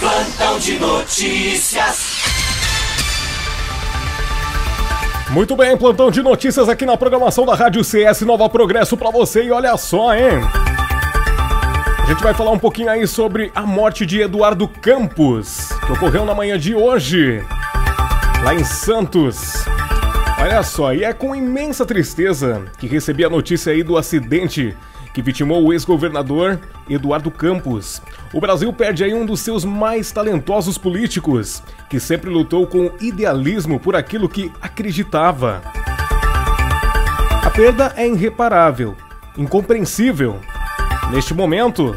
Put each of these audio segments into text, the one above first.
Plantão de notícias. Muito bem, plantão de notícias aqui na programação da Rádio CS Nova Progresso pra você. E olha só, hein? A gente vai falar um pouquinho aí sobre a morte de Eduardo Campos, que ocorreu na manhã de hoje, lá em Santos. Olha só, e é com imensa tristeza que recebi a notícia aí do acidente que vitimou o ex-governador Eduardo Campos. O Brasil perde aí um dos seus mais talentosos políticos, que sempre lutou com idealismo por aquilo que acreditava. A perda é irreparável, incompreensível. Neste momento,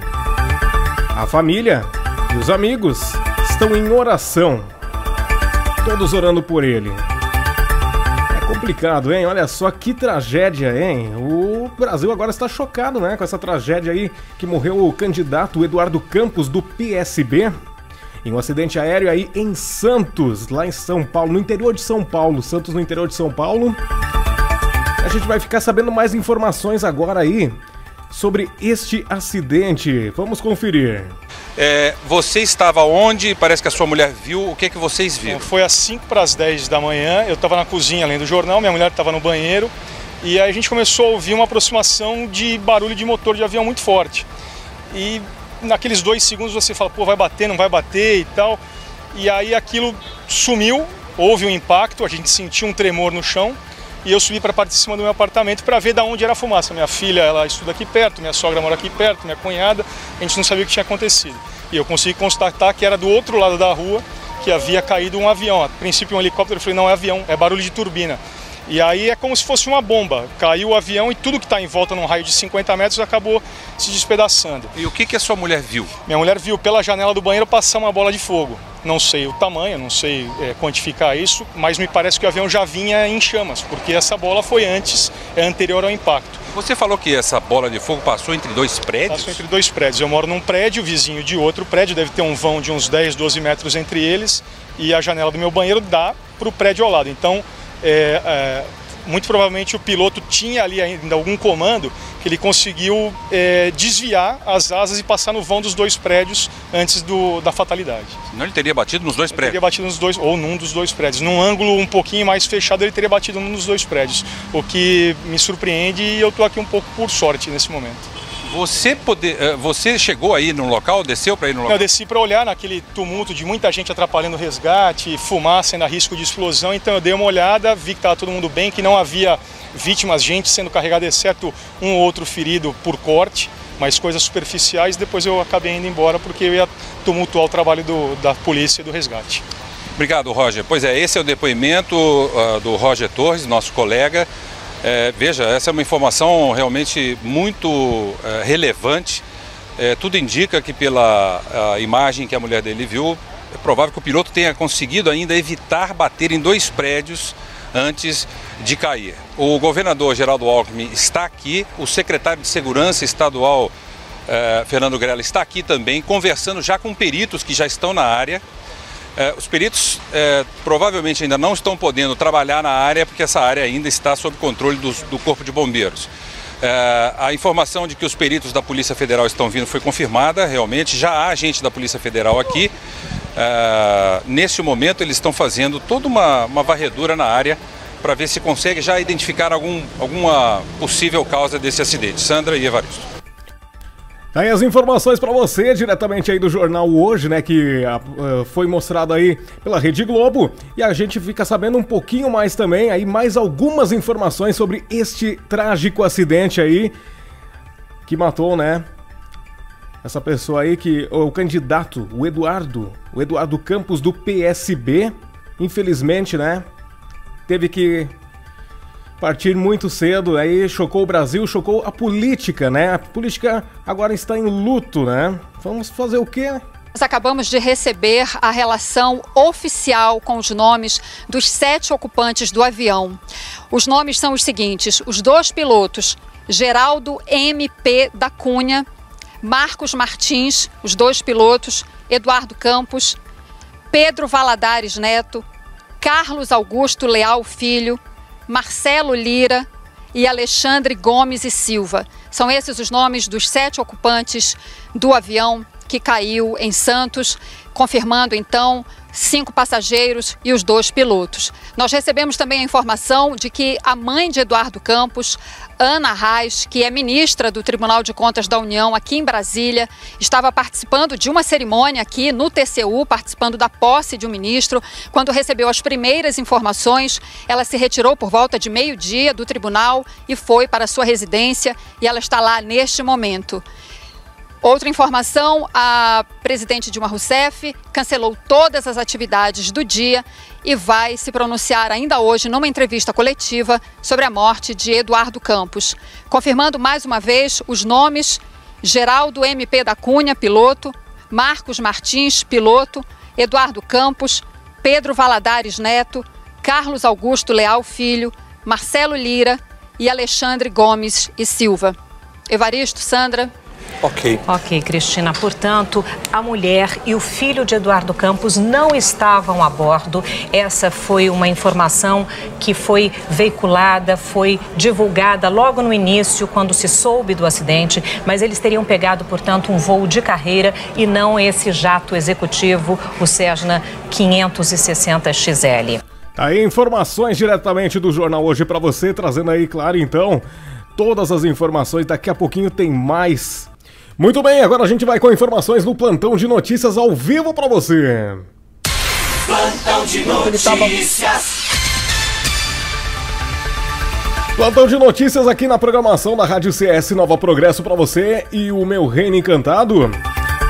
a família e os amigos estão em oração, todos orando por ele. Complicado, hein? Olha só que tragédia, hein? O Brasil agora está chocado, né? Com essa tragédia aí que morreu o candidato Eduardo Campos do PSB em um acidente aéreo aí em Santos, lá em São Paulo, no interior de São Paulo. Santos, no interior de São Paulo. A gente vai ficar sabendo mais informações agora aí sobre este acidente. Vamos conferir. Você estava onde? Parece que a sua mulher viu. O que vocês viram? Foi às 5 para as 10 da manhã, eu estava na cozinha lendo o jornal, minha mulher estava no banheiro, e aí a gente começou a ouvir uma aproximação de barulho de motor de avião muito forte. E naqueles 2 segundos você fala, pô, vai bater, não vai bater e tal. E aí aquilo sumiu, houve um impacto, a gente sentiu um tremor no chão, e eu subi para a parte de cima do meu apartamento para ver de onde era a fumaça. Minha filha, ela estuda aqui perto, minha sogra mora aqui perto, minha cunhada, a gente não sabia o que tinha acontecido. E eu consegui constatar que era do outro lado da rua que havia caído um avião. A princípio um helicóptero, eu falei, não é avião, é barulho de turbina. E aí é como se fosse uma bomba. Caiu o avião e tudo que está em volta num raio de 50 metros acabou se despedaçando. E o que a sua mulher viu? Minha mulher viu pela janela do banheiro passar uma bola de fogo. Não sei o tamanho, não sei quantificar isso, mas me parece que o avião já vinha em chamas, porque essa bola foi anterior ao impacto. Você falou que essa bola de fogo passou entre 2 prédios? Passou entre 2 prédios. Eu moro num prédio, vizinho de outro prédio, deve ter um vão de uns 10, 12 metros entre eles, e a janela do meu banheiro dá para o prédio ao lado. Então, muito provavelmente o piloto tinha ali ainda algum comando que ele conseguiu desviar as asas e passar no vão dos 2 prédios antes da fatalidade. Senão ele teria batido nos 2 prédios? Ele teria batido nos 2, ou num dos 2 prédios. Num ângulo um pouquinho mais fechado, ele teria batido num dos 2 prédios. O que me surpreende, e eu estou aqui um pouco por sorte nesse momento. Você chegou aí no local, desceu para ir no local? Eu desci para olhar naquele tumulto de muita gente atrapalhando o resgate, fumaça, ainda risco de explosão, então eu dei uma olhada, vi que estava todo mundo bem, que não havia vítimas, gente sendo carregada, exceto um ou outro ferido por corte, mas coisas superficiais. Depois eu acabei indo embora porque eu ia tumultuar o trabalho da polícia e do resgate. Obrigado, Roger. Pois é, esse é o depoimento do Roger Torres, nosso colega. Veja, essa é uma informação realmente muito relevante. Tudo indica que pela imagem que a mulher dele viu, é provável que o piloto tenha conseguido ainda evitar bater em 2 prédios antes de cair. O governador Geraldo Alckmin está aqui, o secretário de Segurança Estadual, Fernando Grella, está aqui também, conversando já com peritos que já estão na área. Os peritos provavelmente ainda não estão podendo trabalhar na área porque essa área ainda está sob controle do Corpo de Bombeiros. A informação de que os peritos da Polícia Federal estão vindo foi confirmada, realmente. Já há gente da Polícia Federal aqui. Neste momento eles estão fazendo toda uma varredura na área para ver se consegue já identificar alguma possível causa desse acidente. Sandra e Evaristo. Aí as informações para você, diretamente aí do jornal Hoje, né, que foi mostrado aí pela Rede Globo, e a gente fica sabendo um pouquinho mais também, aí mais algumas informações sobre este trágico acidente aí, que matou, né, essa pessoa aí, o candidato, o Eduardo Campos do PSB, infelizmente, né, teve que partir muito cedo, aí chocou o Brasil, chocou a política, né? A política agora está em luto, né? Vamos fazer o quê? Nós acabamos de receber a relação oficial com os nomes dos 7 ocupantes do avião. Os nomes são os seguintes: os 2 pilotos, Geraldo MP da Cunha, Marcos Martins, os 2 pilotos, Eduardo Campos, Pedro Valadares Neto, Carlos Augusto Leal Filho, Marcelo Lira e Alexandre Gomes e Silva. São esses os nomes dos 7 ocupantes do avião que caiu em Santos, confirmando então 5 passageiros e os 2 pilotos. Nós recebemos também a informação de que a mãe de Eduardo Campos, Ana Reis, que é ministra do Tribunal de Contas da União aqui em Brasília, estava participando de uma cerimônia aqui no TCU, participando da posse de um ministro. Quando recebeu as primeiras informações, ela se retirou por volta de meio-dia do tribunal e foi para sua residência, e ela está lá neste momento. Outra informação, a presidente Dilma Rousseff cancelou todas as atividades do dia e vai se pronunciar ainda hoje numa entrevista coletiva sobre a morte de Eduardo Campos, confirmando mais uma vez os nomes: Geraldo MP da Cunha, piloto; Marcos Martins, piloto; Eduardo Campos; Pedro Valadares Neto; Carlos Augusto Leal Filho; Marcelo Lira e Alexandre Gomes e Silva. Evaristo, Sandra. Ok, Cristina. Portanto, a mulher e o filho de Eduardo Campos não estavam a bordo. Essa foi uma informação que foi veiculada, foi divulgada logo no início, quando se soube do acidente. Mas eles teriam pegado, portanto, um voo de carreira e não esse jato executivo, o Cessna 560 XL. Aí, informações diretamente do Jornal Hoje para você, trazendo aí, claro, então, todas as informações. Daqui a pouquinho tem mais. Muito bem, agora a gente vai com informações no Plantão de Notícias ao vivo para você. Plantão de Notícias. Plantão de Notícias aqui na programação da Rádio CS Nova Progresso para você e o Meu Reino Encantado.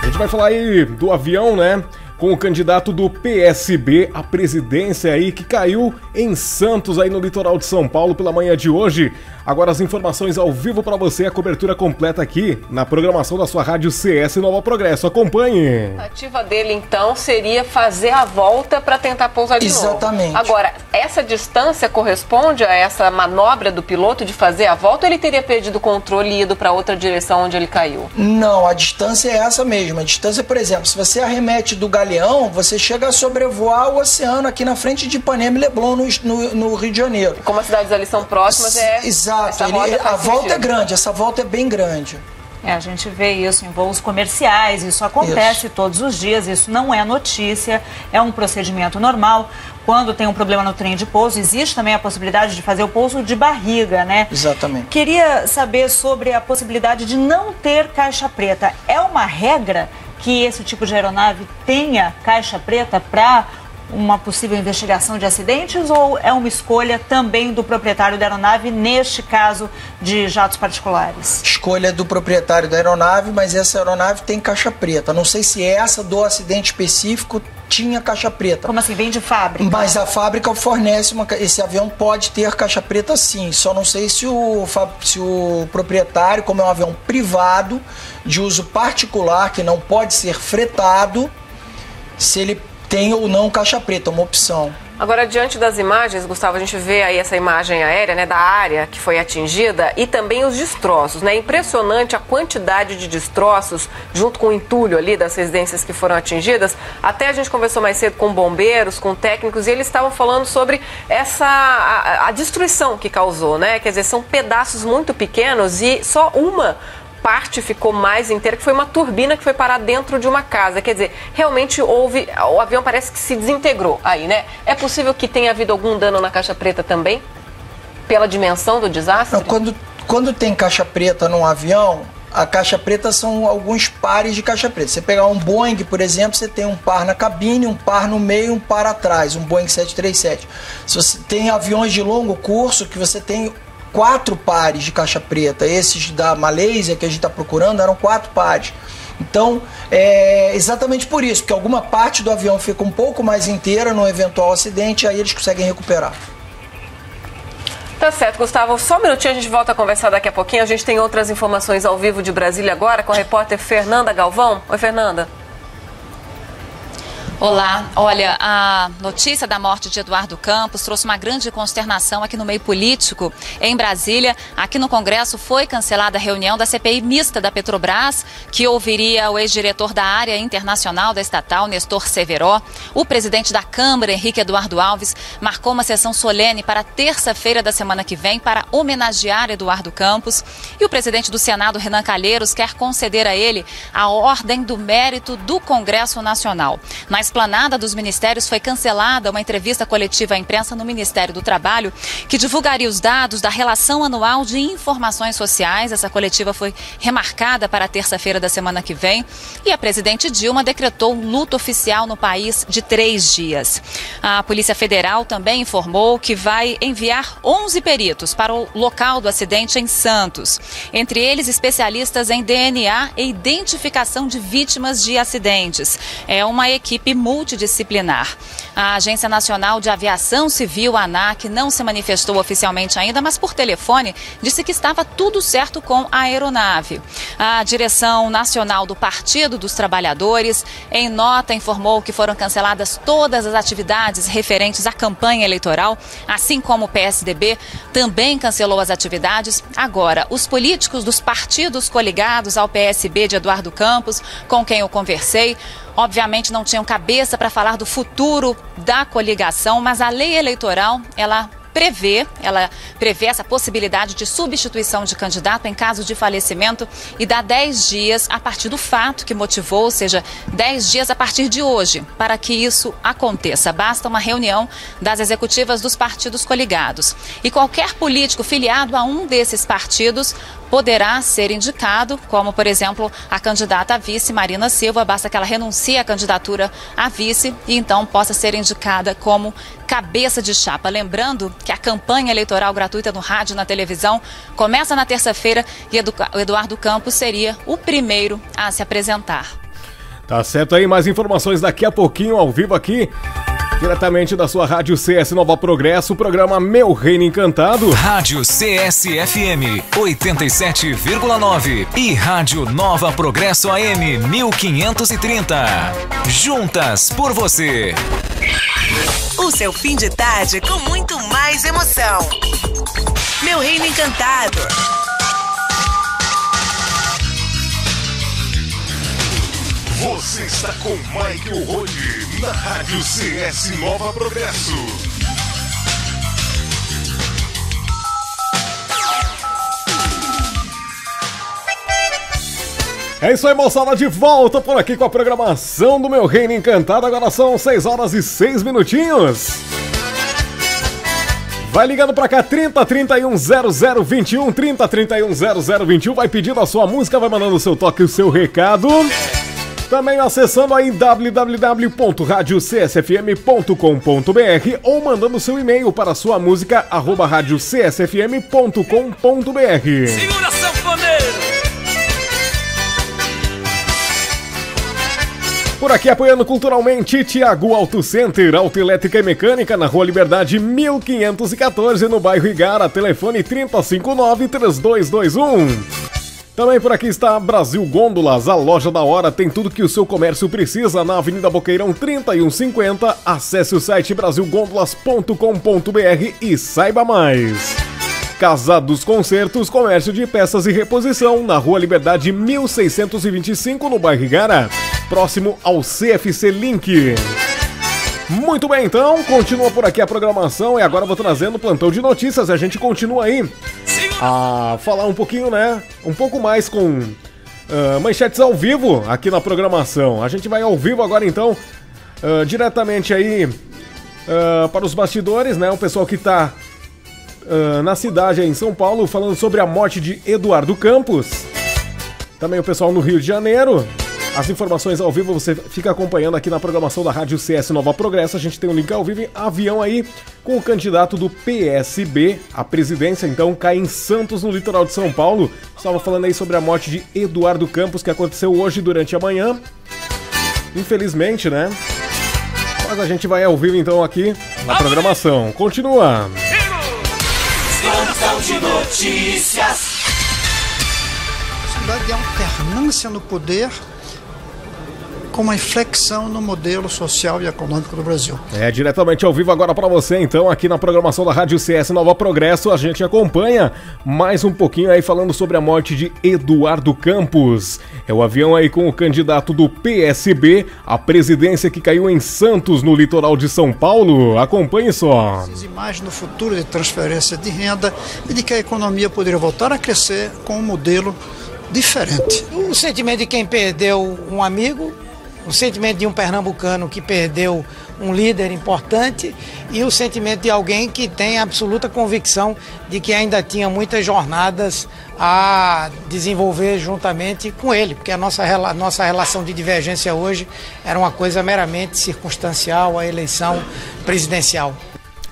A gente vai falar aí do avião, né? Com o candidato do PSB à presidência aí, que caiu em Santos, aí no litoral de São Paulo, pela manhã de hoje. Agora as informações ao vivo para você, a cobertura completa aqui na programação da sua rádio CS Nova Progresso. Acompanhe! A ativa dele, então, seria fazer a volta para tentar pousar de novo. Exatamente. Agora, essa distância corresponde a essa manobra do piloto de fazer a volta, ou ele teria perdido o controle e ido para outra direção onde ele caiu? Não, a distância é essa mesma. A distância, por exemplo, se você arremete do Galeão, você chega a sobrevoar o oceano aqui na frente de Ipanema e Leblon, no Rio de Janeiro. Como as cidades ali são próximas, Exato. A volta é grande, essa volta é bem grande. A gente vê isso em voos comerciais, isso acontece todos os dias, isso não é notícia, é um procedimento normal. Quando tem um problema no trem de pouso, existe também a possibilidade de fazer o pouso de barriga, né? Exatamente. Queria saber sobre a possibilidade de não ter caixa preta. É uma regra que esse tipo de aeronave tenha caixa preta para uma possível investigação de acidentes, ou é uma escolha também do proprietário da aeronave, neste caso de jatos particulares? Escolha do proprietário da aeronave, mas essa aeronave tem caixa preta. Não sei se essa do acidente específico tinha caixa preta. Como assim? Vem de fábrica? Mas a fábrica fornece esse avião pode ter caixa preta sim, só não sei se o proprietário, como é um avião privado, de uso particular, que não pode ser fretado, se ele tem ou não caixa preta, uma opção. Agora, diante das imagens, Gustavo, a gente vê aí essa imagem aérea, né, da área que foi atingida e também os destroços, né? Impressionante a quantidade de destroços junto com o entulho ali das residências que foram atingidas. Até a gente conversou mais cedo com bombeiros, com técnicos, e eles estavam falando sobre a destruição que causou, né? Quer dizer, são pedaços muito pequenos e só uma parte ficou mais inteira, que foi uma turbina que foi parar dentro de uma casa. Quer dizer, realmente o avião parece que se desintegrou aí, né? É possível que tenha havido algum dano na caixa preta também? Pela dimensão do desastre? Não, quando tem caixa preta num avião, a caixa preta são alguns pares de caixa preta. Você pegar um Boeing, por exemplo, você tem um par na cabine, um par no meio, um par atrás, um Boeing 737. Se você tem aviões de longo curso, que você tem 4 pares de caixa preta. Esses da Malásia que a gente está procurando eram 4 pares. Então, é exatamente por isso, porque alguma parte do avião fica um pouco mais inteira no eventual acidente, aí eles conseguem recuperar. Tá certo, Gustavo. Só um minutinho, a gente volta a conversar daqui a pouquinho. A gente tem outras informações ao vivo de Brasília agora com a repórter Fernanda Galvão. Oi, Fernanda. Olá, olha, a notícia da morte de Eduardo Campos trouxe uma grande consternação aqui no meio político. Em Brasília, aqui no Congresso, foi cancelada a reunião da CPI mista da Petrobras, que ouviria o ex-diretor da área internacional da estatal, Nestor Severo. O presidente da Câmara, Henrique Eduardo Alves, marcou uma sessão solene para terça-feira da semana que vem para homenagear Eduardo Campos. E o presidente do Senado, Renan Calheiros, quer conceder a ele a Ordem do Mérito do Congresso Nacional. Na esplanada dos ministérios foi cancelada uma entrevista coletiva à imprensa no Ministério do Trabalho, que divulgaria os dados da Relação Anual de Informações Sociais. Essa coletiva foi remarcada para a terça-feira da semana que vem. E a presidente Dilma decretou um luto oficial no país de 3 dias. A Polícia Federal também informou que vai enviar 11 peritos para o local do acidente em Santos. Entre eles, especialistas em DNA e identificação de vítimas de acidentes. É uma equipe multidisciplinar. A Agência Nacional de Aviação Civil, ANAC, não se manifestou oficialmente ainda, mas por telefone disse que estava tudo certo com a aeronave. A direção nacional do Partido dos Trabalhadores, em nota, informou que foram canceladas todas as atividades referentes à campanha eleitoral, assim como o PSDB também cancelou as atividades. Agora, os políticos dos partidos coligados ao PSB de Eduardo Campos, com quem eu conversei, obviamente não tinham cabeça para falar do futuro da coligação, mas a lei eleitoral, ela prevê essa possibilidade de substituição de candidato em caso de falecimento e dá 10 dias a partir do fato que motivou, ou seja, 10 dias a partir de hoje, para que isso aconteça. Basta uma reunião das executivas dos partidos coligados. E qualquer político filiado a um desses partidos poderá ser indicado, como, por exemplo, a candidata a vice, Marina Silva. Basta que ela renuncie à candidatura a vice e então possa ser indicada como cabeça de chapa. Lembrando que a campanha eleitoral gratuita no rádio e na televisão começa na terça-feira e o Eduardo Campos seria o primeiro a se apresentar. Tá certo aí, mais informações daqui a pouquinho ao vivo aqui, diretamente da sua Rádio CS Nova Progresso, o programa Meu Reino Encantado. Rádio CS-FM 87,9 e Rádio Nova Progresso AM 1530. Juntas por você. O seu fim de tarde com muito mais emoção. Meu Reino Encantado. Você está com Michael Rode na Rádio CS Nova Progresso. É isso aí, moçada, de volta por aqui com a programação do Meu Reino Encantado. Agora são 6 horas e 6 minutinhos. Vai ligando pra cá, 30 31 0021, 30 31 0021. Vai pedindo a sua música, vai mandando o seu toque e o seu recado. Também acessando aí www.radiocsfm.com.br ou mandando seu e-mail para sua música @radiocsfm.com.br. Segura, sanfoneiro! Por aqui apoiando culturalmente, Tiago Auto Center, autoelétrica e mecânica na Rua Liberdade 1514, no bairro Igara, telefone 359-3221. Também por aqui está Brasil Gôndolas, a loja da hora, tem tudo que o seu comércio precisa na Avenida Boqueirão 3150. Acesse o site brasilgôndolas.com.br e saiba mais. Casa dos Concertos, comércio de peças e reposição na Rua Liberdade 1625, no bairro Igara, próximo ao CFC Link. Muito bem, então, continua por aqui a programação e agora eu vou trazendo o plantão de notícias. A gente continua aí a falar um pouquinho, né, um pouco mais com manchetes ao vivo aqui na programação. A gente vai ao vivo agora, então, diretamente aí para os bastidores, né, o pessoal que tá na cidade aí em São Paulo, falando sobre a morte de Eduardo Campos. Também o pessoal no Rio de Janeiro. As informações ao vivo você fica acompanhando aqui na programação da Rádio CS Nova Progresso. A gente tem um link ao vivo em avião aí com o candidato do PSB à presidência, então cai em Santos, no litoral de São Paulo. Estava falando aí sobre a morte de Eduardo Campos, que aconteceu hoje durante a manhã. Infelizmente, né? Mas a gente vai ao vivo então aqui na programação. Continua. Plantão de notícias. A possibilidade de alternância no poder como uma inflexão no modelo social e econômico do Brasil. Diretamente ao vivo agora para você, então, aqui na programação da Rádio CS Nova Progresso, a gente acompanha mais um pouquinho aí falando sobre a morte de Eduardo Campos. É o avião aí com o candidato do PSB à presidência que caiu em Santos, no litoral de São Paulo. Acompanhe só. As imagens no futuro de transferência de renda e de que a economia poderia voltar a crescer com um modelo diferente. O sentimento de quem perdeu um amigo, o sentimento de um pernambucano que perdeu um líder importante e o sentimento de alguém que tem absoluta convicção de que ainda tinha muitas jornadas a desenvolver juntamente com ele, porque a nossa relação de divergência hoje era uma coisa meramente circunstancial, a eleição presidencial.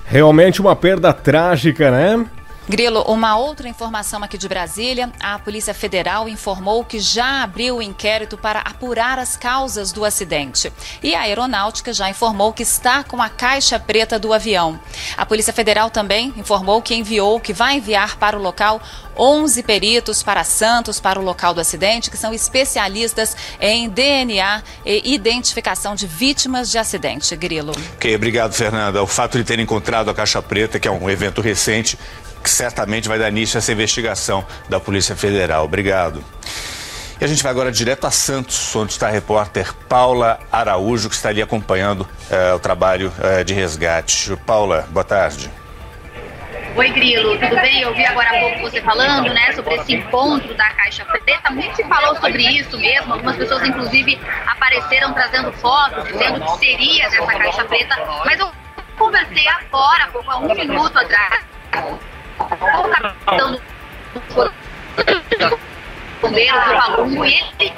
Realmente uma perda trágica, né? Grilo, uma outra informação aqui de Brasília, a Polícia Federal informou que já abriu o inquérito para apurar as causas do acidente. E a Aeronáutica já informou que está com a caixa preta do avião. A Polícia Federal também informou que vai enviar para o local 11 peritos para Santos, para o local do acidente, que são especialistas em DNA e identificação de vítimas de acidente. Grilo. Ok, obrigado, Fernanda. O fato de ter encontrado a caixa preta, que é um evento recente, que certamente vai dar início a essa investigação da Polícia Federal. Obrigado. E a gente vai agora direto a Santos, onde está a repórter Paula Araújo, que está ali acompanhando o trabalho de resgate. Paula, boa tarde. Oi, Grilo, tudo bem? Eu ouvi agora há pouco você falando, né, sobre esse encontro da Caixa Preta. Muito se falou sobre isso mesmo. Algumas pessoas, inclusive, apareceram trazendo fotos, dizendo que seria dessa Caixa Preta. Mas eu conversei agora, há um minuto atrás, com o capitão do bombeiros do Palumbo, e ele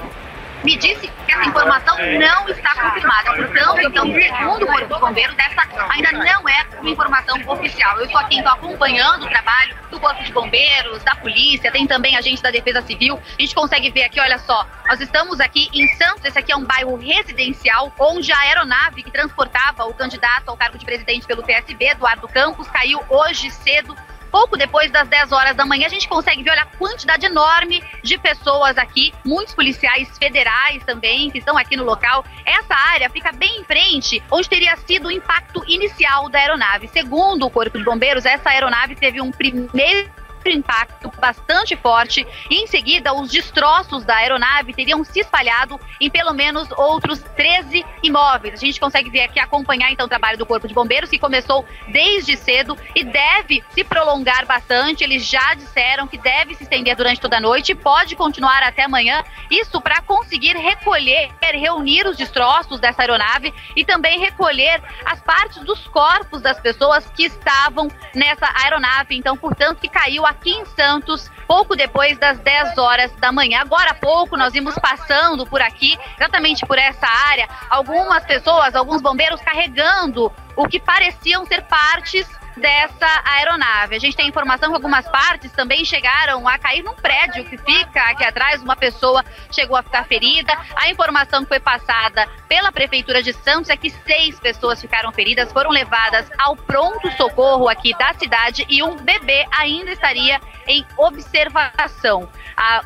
me disse que essa informação não está confirmada. Portanto, então, segundo o Corpo de Bombeiros, essa ainda não é uma informação oficial. Eu estou aqui, então, acompanhando o trabalho do Corpo de Bombeiros, da Polícia, tem também agentes da Defesa Civil. A gente consegue ver aqui, olha só, nós estamos aqui em Santos, esse aqui é um bairro residencial, onde a aeronave que transportava o candidato ao cargo de presidente pelo PSB, Eduardo Campos, caiu hoje cedo, pouco depois das 10 horas da manhã. A gente consegue ver, olha, a quantidade enorme de pessoas aqui, muitos policiais federais também que estão aqui no local. Essa área fica bem em frente onde teria sido o impacto inicial da aeronave. Segundo o Corpo de Bombeiros, essa aeronave teve um primeiro impacto bastante forte e em seguida os destroços da aeronave teriam se espalhado em pelo menos outros 13 imóveis. A gente consegue ver aqui, acompanhar então o trabalho do Corpo de Bombeiros, que começou desde cedo e deve se prolongar bastante. Eles já disseram que deve se estender durante toda a noite e pode continuar até amanhã, isso para conseguir reunir os destroços dessa aeronave e também recolher as partes dos corpos das pessoas que estavam nessa aeronave, então, portanto, que caiu aqui em Santos, pouco depois das 10 horas da manhã. Agora há pouco nós vimos passando por aqui, exatamente por essa área, algumas pessoas, alguns bombeiros carregando o que pareciam ser partes dessa aeronave. A gente tem informação que algumas partes também chegaram a cair num prédio que fica aqui atrás. Uma pessoa chegou a ficar ferida. A informação que foi passada pela Prefeitura de Santos é que 6 pessoas ficaram feridas, foram levadas ao pronto-socorro aqui da cidade e um bebê ainda estaria em observação.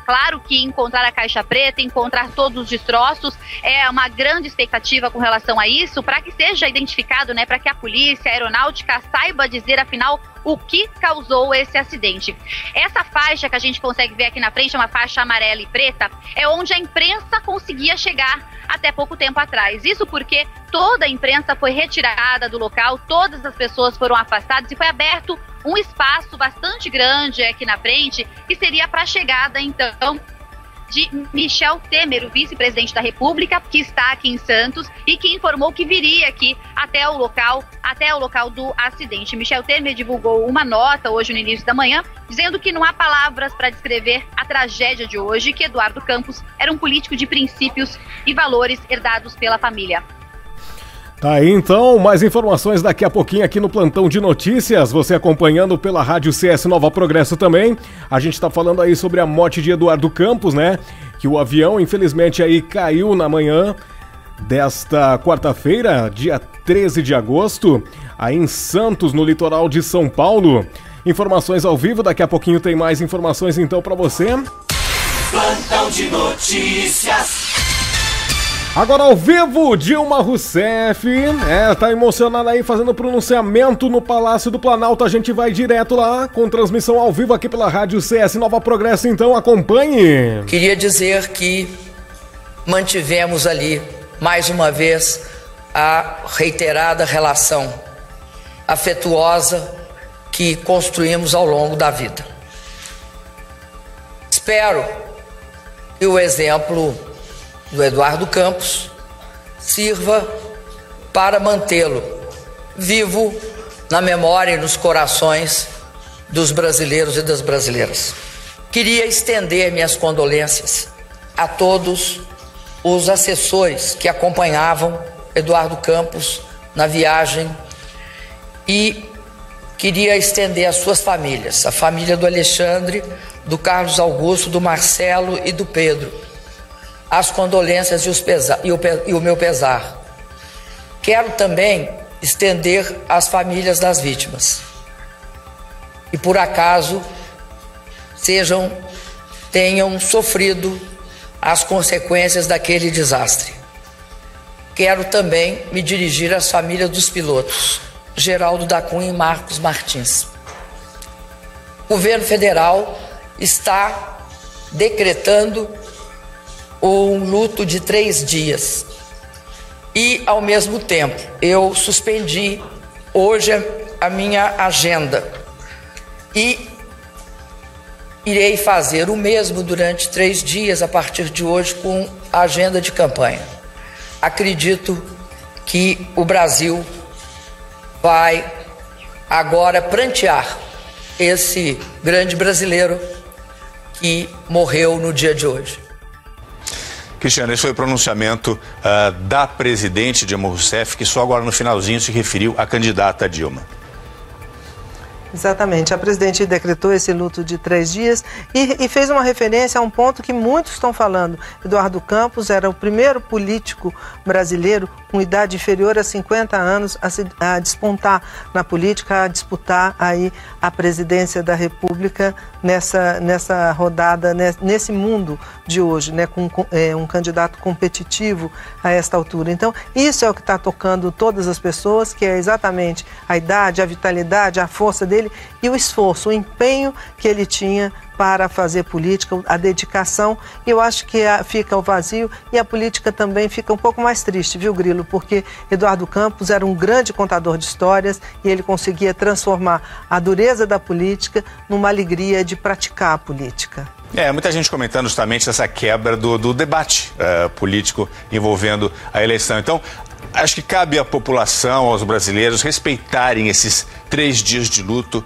Claro que encontrar a caixa preta, encontrar todos os destroços é uma grande expectativa com relação a isso, para que seja identificado, né, para que a polícia, a aeronáutica saiba dizer, afinal, o que causou esse acidente. Essa faixa que a gente consegue ver aqui na frente, é uma faixa amarela e preta, é onde a imprensa conseguia chegar até pouco tempo atrás. Isso porque toda a imprensa foi retirada do local, todas as pessoas foram afastadas e foi aberto um espaço bastante grande aqui na frente, que seria para a chegada, então, de Michel Temer, o vice-presidente da República, que está aqui em Santos e que informou que viria aqui até o local do acidente. Michel Temer divulgou uma nota hoje no início da manhã, dizendo que não há palavras para descrever a tragédia de hoje, que Eduardo Campos era um político de princípios e valores herdados pela família. Tá aí então, mais informações daqui a pouquinho aqui no Plantão de Notícias, você acompanhando pela Rádio CS Nova Progresso também. A gente tá falando aí sobre a morte de Eduardo Campos, né? Que o avião, infelizmente, aí caiu na manhã desta quarta-feira, dia 13 de agosto, aí em Santos, no litoral de São Paulo. Informações ao vivo, daqui a pouquinho tem mais informações então pra você. Plantão de Notícias. Agora ao vivo, Dilma Rousseff, tá emocionada aí fazendo pronunciamento no Palácio do Planalto. A gente vai direto lá com transmissão ao vivo aqui pela Rádio CS Nova Progresso, então acompanhe. Queria dizer que mantivemos ali, mais uma vez, a reiterada relação afetuosa que construímos ao longo da vida. Espero que o exemplo do Eduardo Campos sirva para mantê-lo vivo na memória e nos corações dos brasileiros e das brasileiras. Queria estender minhas condolências a todos os assessores que acompanhavam Eduardo Campos na viagem e queria estender às suas famílias, a família do Alexandre, do Carlos Augusto, do Marcelo e do Pedro, as condolências e o meu pesar. Quero também estender às famílias das vítimas. E por acaso tenham sofrido as consequências daquele desastre. Quero também me dirigir às famílias dos pilotos, Geraldo da Cunha e Marcos Martins. O governo federal está decretando um luto de 3 dias. E, ao mesmo tempo, eu suspendi hoje a minha agenda e irei fazer o mesmo durante 3 dias a partir de hoje com a agenda de campanha. Acredito que o Brasil vai agora prantear esse grande brasileiro que morreu no dia de hoje. Cristiano, esse foi o pronunciamento da presidente Dilma Rousseff, que só agora no finalzinho se referiu à candidata Dilma. Exatamente, a presidente decretou esse luto de 3 dias e fez uma referência a um ponto que muitos estão falando. Eduardo Campos era o primeiro político brasileiro com idade inferior a 50 anos a despontar na política, a disputar aí a presidência da República nessa rodada, nesse mundo de hoje, né, com um candidato competitivo a esta altura. Então, isso é o que está tocando todas as pessoas, que é exatamente a idade, a vitalidade, a força dele e o esforço, o empenho que ele tinha para fazer política, a dedicação. E eu acho que fica o vazio e a política também fica um pouco mais triste, viu, Grilo? Porque Eduardo Campos era um grande contador de histórias e ele conseguia transformar a dureza da política numa alegria de praticar a política. Muita gente comentando justamente essa quebra do debate político envolvendo a eleição. Então, acho que cabe à população, aos brasileiros, respeitarem esses 3 dias de luto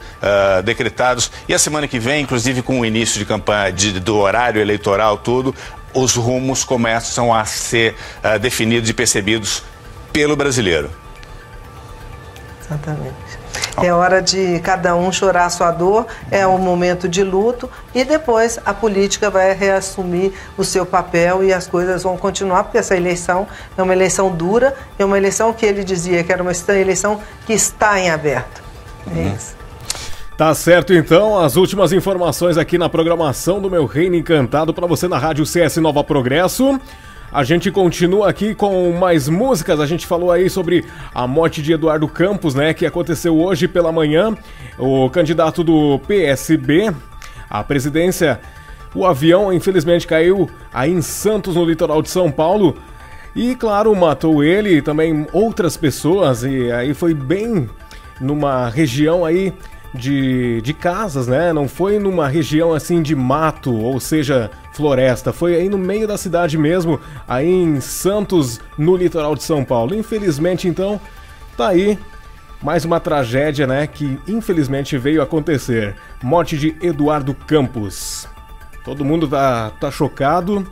decretados. E a semana que vem, inclusive com o início de campanha, do horário eleitoral, tudo, os rumos começam a ser definidos e percebidos pelo brasileiro. Exatamente. É hora de cada um chorar a sua dor, é um momento de luto e depois a política vai reassumir o seu papel e as coisas vão continuar, porque essa eleição é uma eleição dura, é uma eleição que ele dizia que era uma eleição que está em aberto. É isso. Tá certo, então, as últimas informações aqui na programação do Meu Reino Encantado para você na Rádio CS Nova Progresso. A gente continua aqui com mais músicas. A gente falou aí sobre a morte de Eduardo Campos, né, que aconteceu hoje pela manhã. O candidato do PSB à presidência, o avião infelizmente caiu aí em Santos, no litoral de São Paulo. E claro, matou ele e também outras pessoas. E aí foi bem numa região aí de casas, né? Não foi numa região assim de mato, ou seja, floresta. Foi aí no meio da cidade mesmo, aí em Santos, no litoral de São Paulo. Infelizmente, então, tá aí mais uma tragédia, né? Que infelizmente veio acontecer. Morte de Eduardo Campos. Todo mundo tá chocado.